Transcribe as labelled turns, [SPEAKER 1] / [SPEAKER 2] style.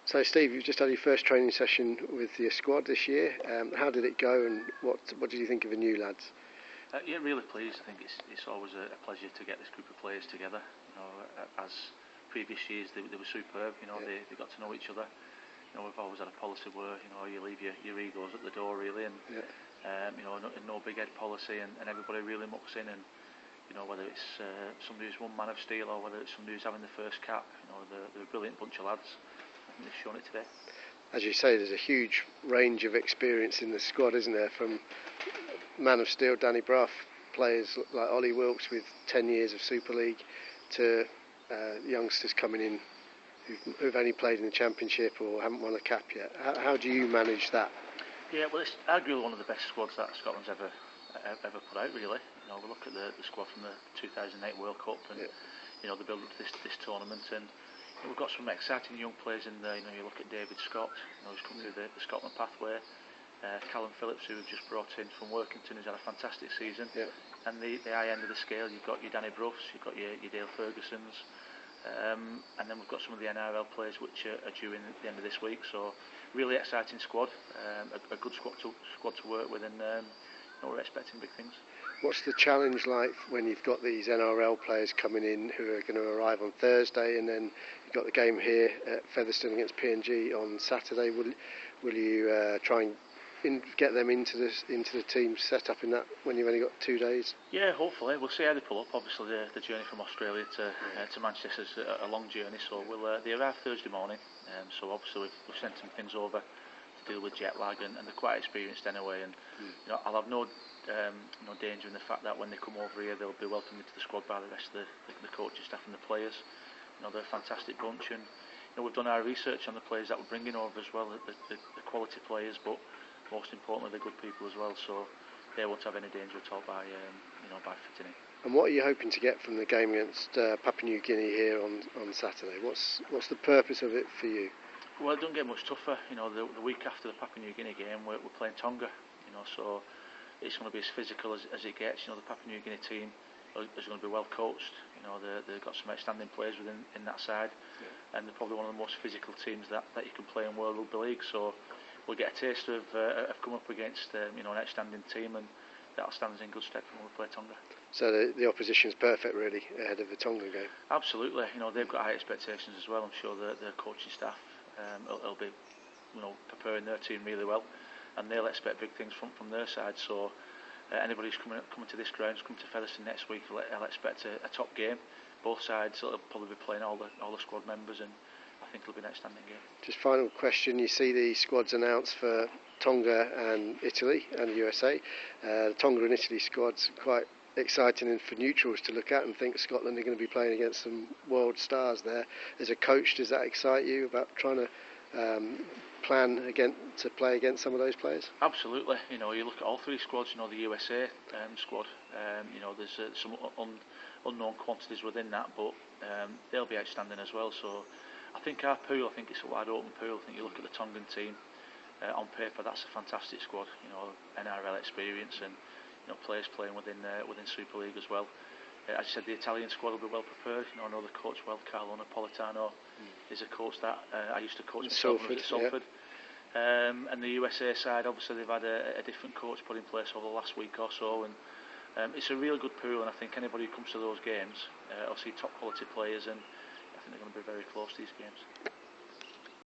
[SPEAKER 1] So Steve, you've just had your first training session with your squad this year. How did it go, and what did you think of the new lads?
[SPEAKER 2] Yeah, really pleased. I think it's always a pleasure to get this group of players together. As previous years they were superb. They got to know each other. We've always had a policy where you leave your egos at the door really, and no big head policy, and everybody really mucks in. And whether it's somebody who's one man of steel or whether it's somebody who's having the first cap, they're a brilliant bunch of lads. I think they've shown it today. As
[SPEAKER 1] you say, there's a huge range of experience in the squad, isn't there? From man of steel Danny Brough, players like Ollie Wilkes with 10 years of Super League, to youngsters coming in who've only played in the Championship or haven't won a cap yet. How do you manage that?
[SPEAKER 2] Yeah, well, it's arguably one of the best squads that Scotland's ever put out, really. We look at the squad from the 2008 World Cup and the build up to this tournament, and we've got some exciting young players in there. You look at David Scott, who's come through the Scotland pathway. Callum Phillips, who we've just brought in from Workington, who's had a fantastic season. And the high end of the scale, you've got your Danny Broughs, you've got your Dale Fergusons, and then we've got some of the NRL players which are due in at the end of this week. So really exciting squad, a good squad to work with, and we're expecting big things.
[SPEAKER 1] What's the challenge like when you've got these NRL players coming in who are going to arrive on Thursday, and then you've got the game here at Featherstone against PNG on Saturday? Will you try and get them into the team set up in that when you've only got 2 days?
[SPEAKER 2] Yeah, hopefully. We'll see how they pull up. Obviously the journey from Australia to Manchester is a long journey, so they arrive Thursday morning, so obviously we've sent some things over to deal with jet lag, and they're quite experienced anyway, and I'll have no danger in the fact that when they come over here they'll be welcomed into the squad by the rest of the coaching staff and the players. They're a fantastic bunch, and we've done our research on the players that we're bringing over as well, the quality players, but most importantly they're good people as well, so they won't have any danger at all by fitting in.
[SPEAKER 1] And what are you hoping to get from the game against Papua New Guinea here on Saturday? What's the purpose of it for you?
[SPEAKER 2] Well, it doesn't get much tougher. The week after the Papua New Guinea game we're playing Tonga, so it's going to be as physical as it gets. The Papua New Guinea team is going to be well coached. They've got some outstanding players in that side, and they're probably one of the most physical teams that you can play in World Rugby League. So we'll get a taste of coming up against an outstanding team, and that'll stand us in good stead when we play Tonga.
[SPEAKER 1] So the opposition's perfect really ahead of the Tonga game.
[SPEAKER 2] Absolutely. They've got high expectations as well. I'm sure the coaching staff will be preparing their team really well, and they'll expect big things from their side. So anybody who's coming to this ground, coming to Featherstone next week, will expect a top game. Both sides will probably be playing all the squad members, and I think it'll be an outstanding game.
[SPEAKER 1] Just final question, you see the squads announced for Tonga and Italy and the USA. The Tonga and Italy squads are quite exciting and for neutrals to look at, and think Scotland are going to be playing against some world stars there. As a coach, does that excite you about trying to plan to play against some of those players?
[SPEAKER 2] Absolutely. You look at all three squads. The USA squad. There's some unknown quantities within that, but they'll be outstanding as well. So I think our pool, it's a wide open pool. I think you look at the Tongan team, on paper that's a fantastic squad. NRL experience, and players playing within Super League as well. As you said, the Italian squad will be well prepared. I know the coach well, Carlo Napolitano is a coach that I used to coach myself at Salford. And the USA side, obviously they've had a different coach put in place over the last week or so, and it's a really good pool, and I think anybody who comes to those games will see top quality players, and I think they're going to be very close to these games.